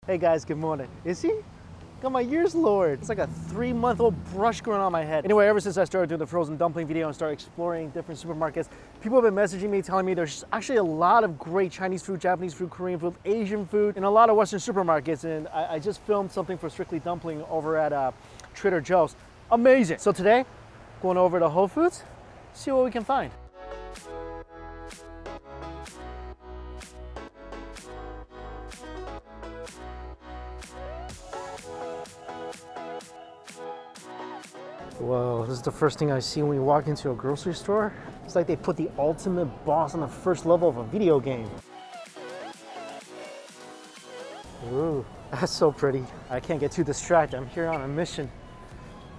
Hey guys, good morning. Is he? Got my ears lowered. It's like a 3-month-old brush growing on my head. Anyway, ever since I started doing the frozen dumpling video and started exploring different supermarkets, people have been messaging me telling me there's actually a lot of great Chinese food, Japanese food, Korean food, Asian food in a lot of Western supermarkets. And I just filmed something for Strictly Dumpling over at Trader Joe's. Amazing. So today, going over to Whole Foods, see what we can find. Whoa, this is the first thing I see when you walk into a grocery store. It's like they put the ultimate boss on the first level of a video game. Ooh, that's so pretty. I can't get too distracted. I'm here on a mission.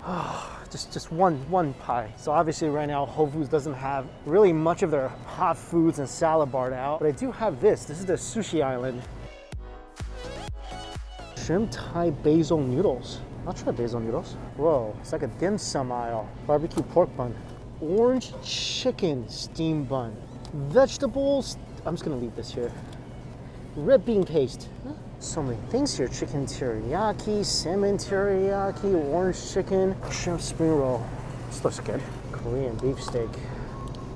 Oh, just one pie. So obviously right now Whole Foods doesn't have really much of their hot foods and salad bar out, but I do have this. This is the sushi island. Shrimp Thai basil noodles. I'll try basil noodles. Whoa, it's like a dim sum aisle. Barbecue pork bun. Orange chicken steam bun. Vegetables. I'm just gonna leave this here. Red bean paste. So many things here. Chicken teriyaki, salmon teriyaki, orange chicken, shrimp spring roll. This looks good. Korean beef steak.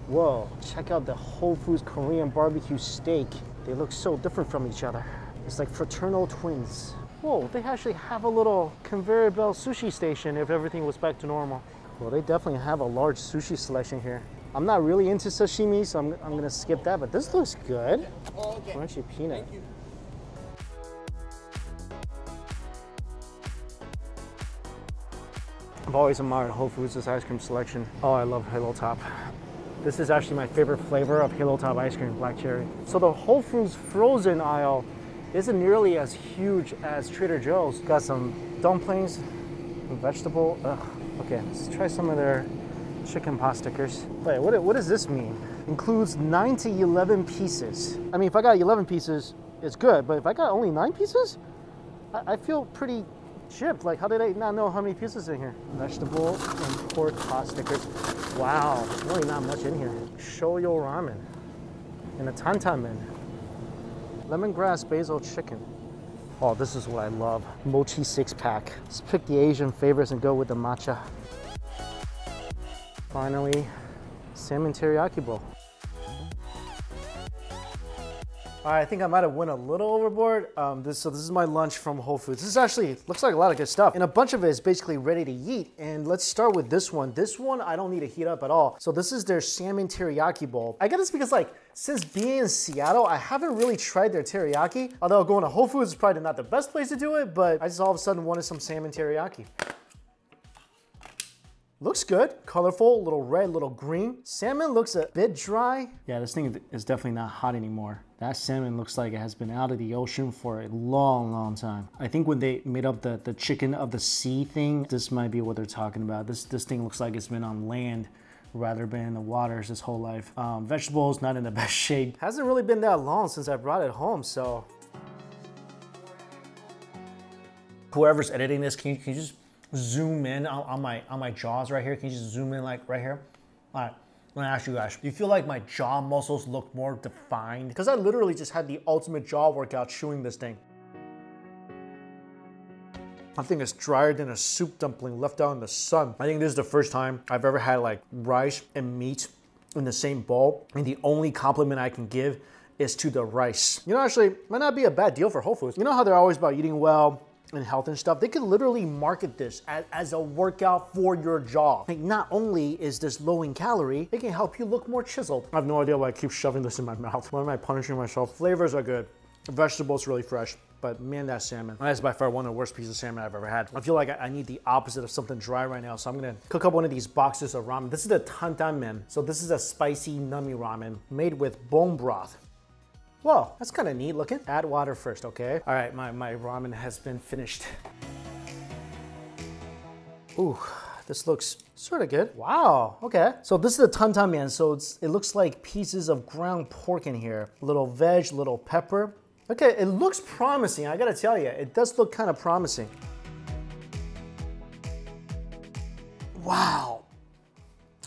Whoa, check out the Whole Foods Korean barbecue steak. They look so different from each other. It's like fraternal twins. Whoa, they actually have a little conveyor belt sushi station if everything was back to normal. Well, they definitely have a large sushi selection here. I'm not really into sashimi, so I'm gonna skip that, but this looks good. Crunchy peanut. I've always admired Whole Foods' ice cream selection. Oh, I love Halo Top. This is actually my favorite flavor of Halo Top ice cream, black cherry. So the Whole Foods frozen aisle isn't nearly as huge as Trader Joe's. Got some dumplings, vegetable. Okay, let's try some of their chicken pot stickers. Wait, what does this mean? Includes 9 to 11 pieces. I mean, if I got 11 pieces, it's good, but if I got only 9 pieces, I feel pretty chipped. Like, how did I not know how many pieces in here? Vegetable and pork pot stickers. Wow, there's really not much in here. Shoyu ramen and a tantan men. Lemongrass basil chicken. Oh, this is what I love. Mochi 6-pack. Let's pick the Asian favorites and go with the matcha. Finally, salmon teriyaki bowl. All right, I think I might have went a little overboard. So this is my lunch from Whole Foods. This is actually, looks like a lot of good stuff. And a bunch of it is basically ready to eat. And let's start with this one. This one, I don't need to heat up at all. So this is their salmon teriyaki bowl. I get this because like, since being in Seattle, I haven't really tried their teriyaki. Although going to Whole Foods is probably not the best place to do it, but I just all of a sudden wanted some salmon teriyaki. Looks good, colorful, little red, little green. Salmon looks a bit dry. Yeah, this thing is definitely not hot anymore. That salmon looks like it has been out of the ocean for a long, long time. I think when they made up the chicken of the sea thing, this might be what they're talking about. This thing looks like it's been on land rather than in the waters this whole life. Vegetables, not in the best shape. Hasn't really been that long since I brought it home, so. Whoever's editing this, can you just zoom in on my jaws right here? Can you just zoom in like right here? All right, I'm gonna ask you guys, do you feel like my jaw muscles look more defined? Because I literally just had the ultimate jaw workout chewing this thing. I think it's drier than a soup dumpling left out in the sun. I think this is the first time I've ever had like rice and meat in the same bowl, and the only compliment I can give is to the rice. You know, actually, might not be a bad deal for Whole Foods. You know how they're always about eating well and health and stuff? They could literally market this as a workout for your jaw. Like, not only is this low in calorie, it can help you look more chiseled. I have no idea why I keep shoving this in my mouth. Why am I punishing myself? Flavors are good. The vegetables really fresh, but man, that salmon. That's by far one of the worst pieces of salmon I've ever had. I feel like I need the opposite of something dry right now, so I'm gonna cook up one of these boxes of ramen. This is the tantan men. So this is a spicy Nummy ramen made with bone broth. Whoa, that's kind of neat looking. Add water first, okay? All right, my ramen has been finished. Ooh, this looks sort of good. Wow, okay. So this is the tantan man, so it looks like pieces of ground pork in here. Little veg, little pepper. Okay, it looks promising, I gotta tell you. It does look kind of promising. Wow.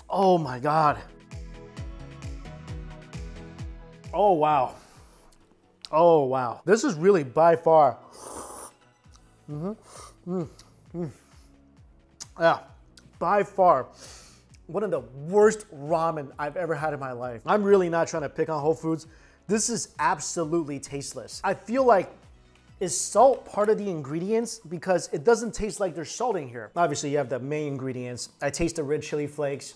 Oh my God. Oh, wow. Oh, wow. This is really by far Yeah, by far, one of the worst ramen I've ever had in my life. I'm really not trying to pick on Whole Foods. This is absolutely tasteless. I feel like, is salt part of the ingredients? Because it doesn't taste like there's salt in here. Obviously, you have the main ingredients. I taste the red chili flakes.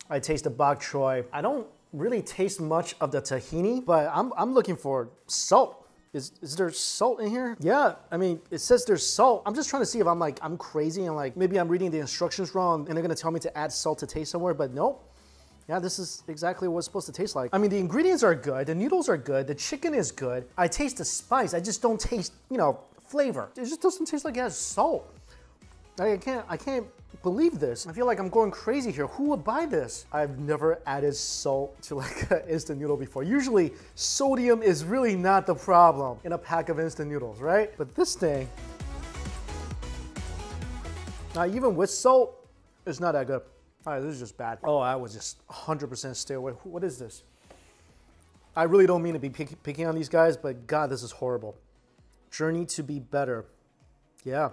I taste the bok choy. I don't really taste much of the tahini, but I'm looking for salt. Is there salt in here? Yeah, I mean, it says there's salt. I'm just trying to see if I'm crazy and like, maybe I'm reading the instructions wrong and they're gonna tell me to add salt to taste somewhere, but nope. Yeah, this is exactly what it's supposed to taste like. I mean, the ingredients are good, the noodles are good, the chicken is good. I taste the spice, I just don't taste, you know, flavor. It just doesn't taste like it has salt. I can't believe this. I feel like I'm going crazy here. Who would buy this? I've never added salt to like an instant noodle before. Usually, sodium is really not the problem in a pack of instant noodles, right? But this thing, now even with salt, it's not that good. All right, this is just bad. Oh, I would just 100% stay away. What is this? I really don't mean to be picking on these guys, but God, this is horrible. Journey to be better. Yeah.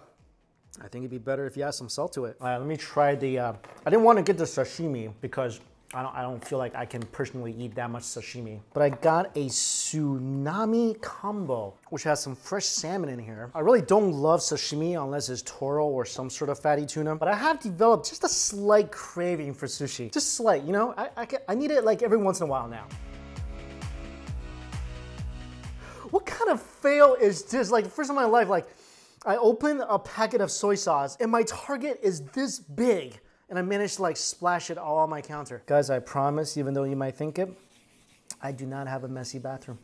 I think it'd be better if you add some salt to it. All right, let me try the, I didn't want to get the sashimi because I don't feel like I can personally eat that much sashimi. But I got a tsunami combo, which has some fresh salmon in here. I really don't love sashimi unless it's toro or some sort of fatty tuna. But I have developed just a slight craving for sushi. Just slight, you know? I need it like every once in a while now. What kind of fail is this? Like, the first time in my life, like, I open a packet of soy sauce and my target is this big and I managed to like splash it all on my counter. Guys, I promise, even though you might think it, I do not have a messy bathroom.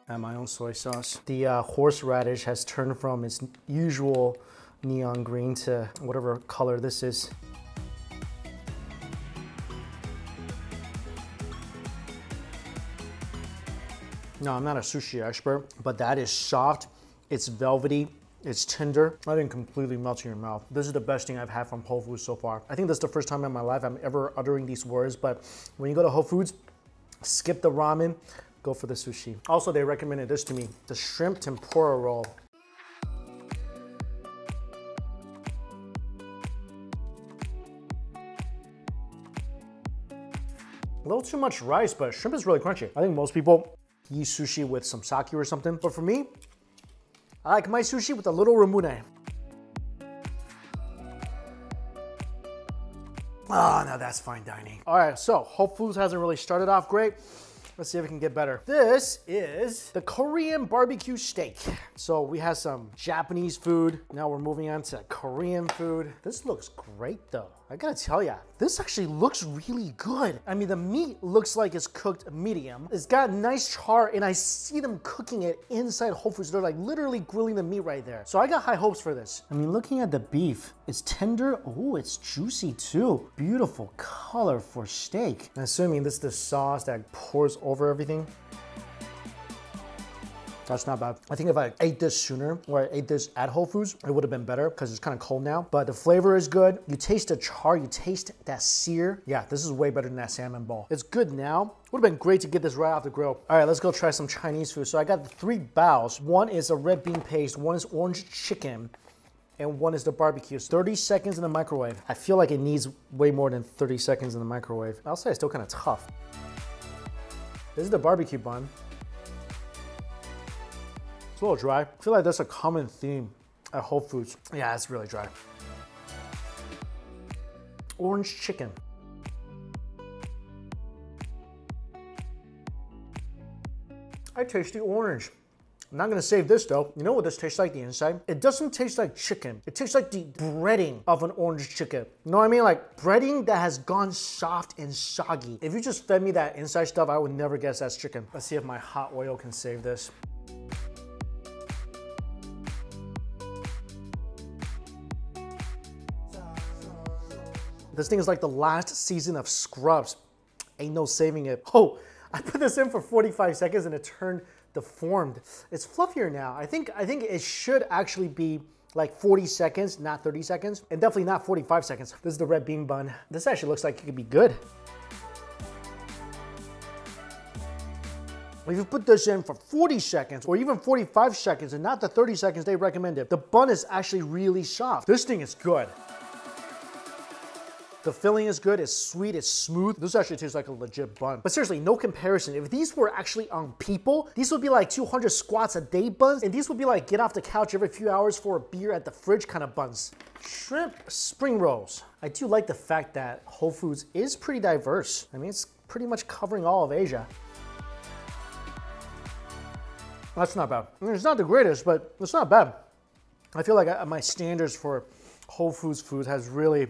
I have my own soy sauce. The horseradish has turned from its usual neon green to whatever color this is. No, I'm not a sushi expert, but that is soft. It's velvety, it's tender. I didn't completely melt in your mouth. This is the best thing I've had from Whole Foods so far. I think that's the first time in my life I'm ever uttering these words, but when you go to Whole Foods, skip the ramen, go for the sushi. Also, they recommended this to me, the shrimp tempura roll. A little too much rice, but shrimp is really crunchy. I think most people eat sushi with some sake or something, but for me, I like my sushi with a little ramune. Oh, now that's fine dining. All right, so Whole Foods hasn't really started off great. Let's see if it can get better. This is the Korean barbecue steak. So we have some Japanese food. Now we're moving on to Korean food. This looks great though. I gotta tell ya, this actually looks really good. I mean, the meat looks like it's cooked medium. It's got nice char and I see them cooking it inside Whole Foods. They're like literally grilling the meat right there. So I got high hopes for this. I mean, looking at the beef, it's tender. Oh, it's juicy too. Beautiful color for steak. I'm assuming this is the sauce that pours over everything. That's not bad. I think if I ate this sooner or I ate this at Whole Foods, it would have been better because it's kind of cold now. But the flavor is good. You taste the char, you taste that sear. Yeah, this is way better than that salmon bowl. It's good now. Would have been great to get this right off the grill. All right, let's go try some Chinese food. So I got the 3 baos. One is a red bean paste, one is orange chicken, and one is the barbecue. 30 seconds in the microwave. I feel like it needs way more than 30 seconds in the microwave. I'll say it's still kind of tough. This is the barbecue bun. It's a little dry. I feel like that's a common theme at Whole Foods. Yeah, it's really dry. Orange chicken. I taste the orange. I'm not gonna save this though. You know what this tastes like, the inside? It doesn't taste like chicken. It tastes like the breading of an orange chicken. You know what I mean? Like breading that has gone soft and soggy. If you just fed me that inside stuff, I would never guess that's chicken. Let's see if my hot oil can save this. This thing is like the last season of Scrubs. Ain't no saving it. Oh, I put this in for 45 seconds and it turned deformed. It's fluffier now. I think it should actually be like 40 seconds, not 30 seconds, and definitely not 45 seconds. This is the red bean bun. This actually looks like it could be good. If you put this in for 40 seconds or even 45 seconds and not the 30 seconds they recommended, the bun is actually really soft. This thing is good. The filling is good, it's sweet, it's smooth. This actually tastes like a legit bun. But seriously, no comparison. If these were actually on people, these would be like 200 squats a day buns, and these would be like get off the couch every few hours for a beer at the fridge kind of buns. Shrimp spring rolls. I do like the fact that Whole Foods is pretty diverse. I mean, it's pretty much covering all of Asia. That's not bad. I mean, it's not the greatest, but it's not bad. I feel like my standards for Whole Foods food has really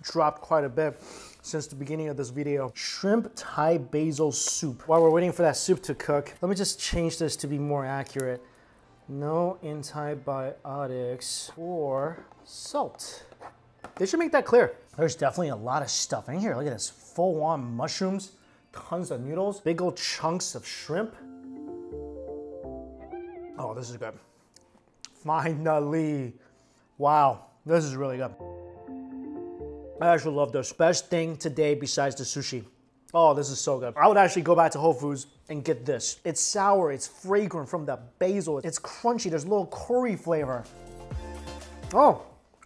dropped quite a bit since the beginning of this video. Shrimp Thai basil soup. While we're waiting for that soup to cook, let me just change this to be more accurate. No antibiotics or salt. They should make that clear. There's definitely a lot of stuff in here. Look at this, full-on mushrooms, tons of noodles, big old chunks of shrimp. Oh, this is good. Finally. Wow, this is really good. I actually love this. Best thing today besides the sushi. Oh, this is so good. I would actually go back to Whole Foods and get this. It's sour, it's fragrant from the basil. It's crunchy, there's a little curry flavor. Oh,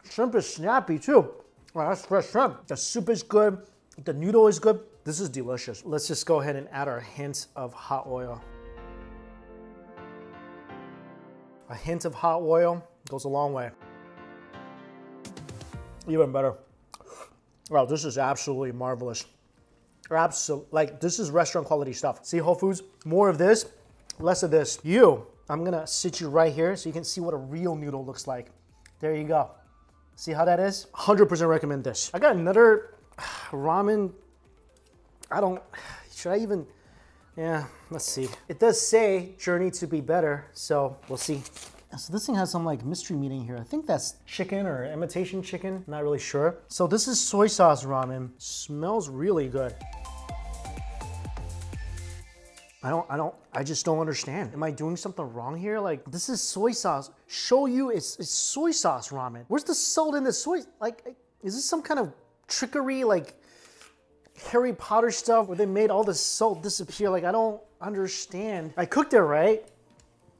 shrimp is snappy too. Wow, that's fresh shrimp. The soup is good, the noodle is good. This is delicious. Let's just go ahead and add our hint of hot oil. A hint of hot oil goes a long way. Even better. Wow, this is absolutely marvelous. Like, this is restaurant quality stuff. See, Whole Foods, more of this, less of this. I'm gonna sit you right here so you can see what a real noodle looks like. There you go. See how that is? 100% recommend this. I got another ramen. Should I even? Yeah, let's see. It does say journey to be better, so we'll see. So this thing has some like mystery meat in here. I think that's chicken or imitation chicken, not really sure. So this is soy sauce ramen. Smells really good. I just don't understand. Am I doing something wrong here? Like, this is soy sauce. Show you it's soy sauce ramen. Where's the salt in the soy? Like, is this some kind of trickery, like Harry Potter stuff where they made all the salt disappear? Like, I don't understand. I cooked it right.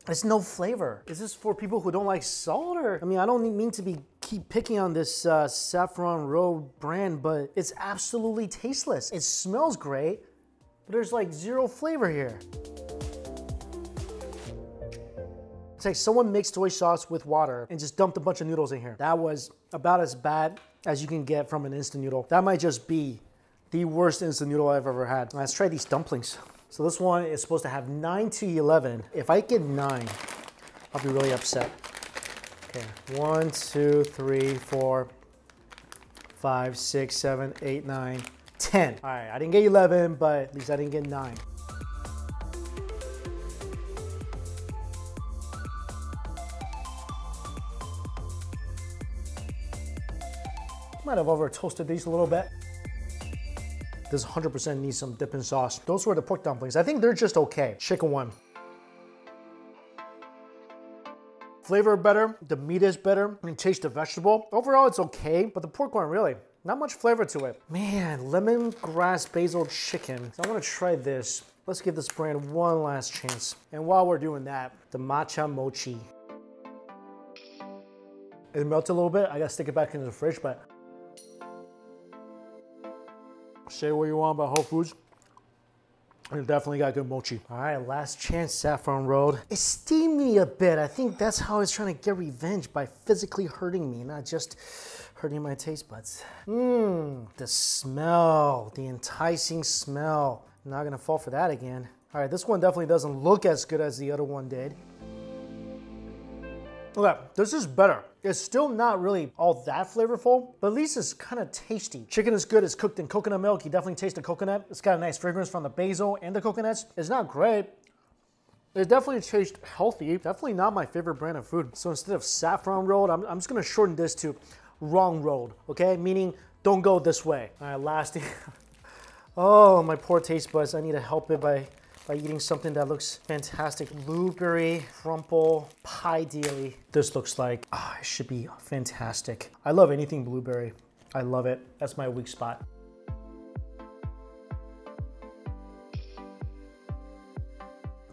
There's no flavor. Is this for people who don't like salt, or? I mean, I don't mean to keep picking on this Saffron Road brand, but it's absolutely tasteless. It smells great, but there's like zero flavor here. It's like someone mixed soy sauce with water and just dumped a bunch of noodles in here. That was about as bad as you can get from an instant noodle. That might just be the worst instant noodle I've ever had. Let's try these dumplings. So this one is supposed to have 9 to 11. If I get 9, I'll be really upset. Okay, 1, 2, 3, 4, 5, 6, 7, 8, 9, 10. All right, I didn't get 11, but at least I didn't get 9. Might have over toasted these a little bit. This 100% needs some dipping sauce. Those were the pork dumplings. I think they're just okay. Chicken one. Flavor better, the meat is better, you can taste the vegetable. Overall, it's okay, but the pork one, really, not much flavor to it. Man, lemongrass basil chicken. So I wanna try this. Let's give this brand one last chance. And while we're doing that, the matcha mochi. It melted a little bit. I gotta stick it back into the fridge, but say what you want about Whole Foods. It definitely got good mochi. All right, last chance, Saffron Road. It steamed me a bit. I think that's how it's trying to get revenge, by physically hurting me, not just hurting my taste buds. The smell, the enticing smell. I'm not gonna fall for that again. All right, this one definitely doesn't look as good as the other one did. Okay, this is better. It's still not really all that flavorful, but at least it's kind of tasty. Chicken is good, it's cooked in coconut milk. You definitely taste the coconut. It's got a nice fragrance from the basil and the coconuts. It's not great. It definitely tastes healthy. Definitely not my favorite brand of food. So instead of Saffron Road, I'm just gonna shorten this to Wrong Road, okay? Meaning, don't go this way. All right, last. Oh, my poor taste buds. I need to help it by eating something that looks fantastic. Blueberry crumble pie dealy. This looks like, it should be fantastic. I love anything blueberry. I love it. That's my weak spot.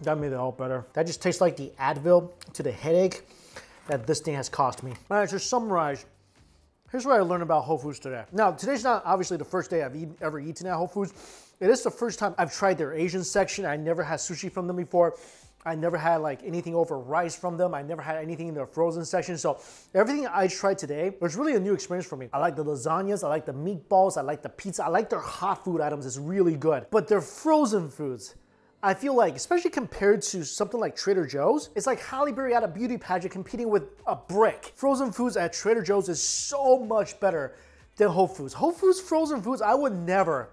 That made it all better. That just tastes like the Advil to the headache that this thing has cost me. All right, to summarize, here's what I learned about Whole Foods today. Now, today's not obviously the first day I've ever eaten at Whole Foods. It is the first time I've tried their Asian section. I never had sushi from them before. I never had like anything over rice from them. I never had anything in their frozen section. So everything I tried today was really a new experience for me. I like the lasagnas, I like the meatballs, I like the pizza, I like their hot food items. It's really good. But their frozen foods, I feel like, especially compared to something like Trader Joe's, it's like Halle Berry at a beauty pageant competing with a brick. Frozen foods at Trader Joe's is so much better than Whole Foods. Whole Foods frozen foods, I would never,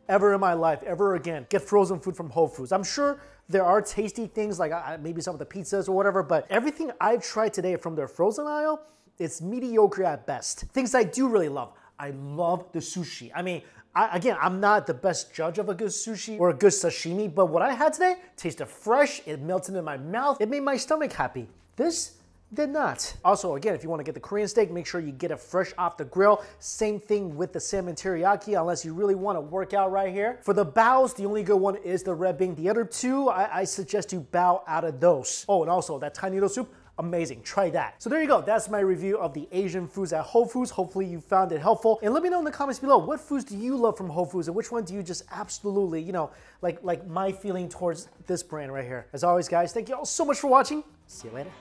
ever in my life, ever again, get frozen food from Whole Foods. I'm sure there are tasty things like maybe some of the pizzas or whatever, but everything I've tried today from their frozen aisle, it's mediocre at best. Things I do really love. I love the sushi. I mean, again, I'm not the best judge of a good sushi or a good sashimi, but what I had today tasted fresh, it melted in my mouth, it made my stomach happy. This did not. Also, again, if you want to get the Korean steak, make sure you get it fresh off the grill. Same thing with the salmon teriyaki, unless you really want to work out right here. For the baos, the only good one is the red bean. The other two, I suggest you bao out of those. Oh, and also that Thai noodle soup, amazing, try that. So there you go, that's my review of the Asian foods at Whole Foods. Hopefully you found it helpful. And let me know in the comments below, what foods do you love from Whole Foods and which one do you just absolutely, you know, like my feeling towards this brand right here. As always guys, thank you all so much for watching. See you later.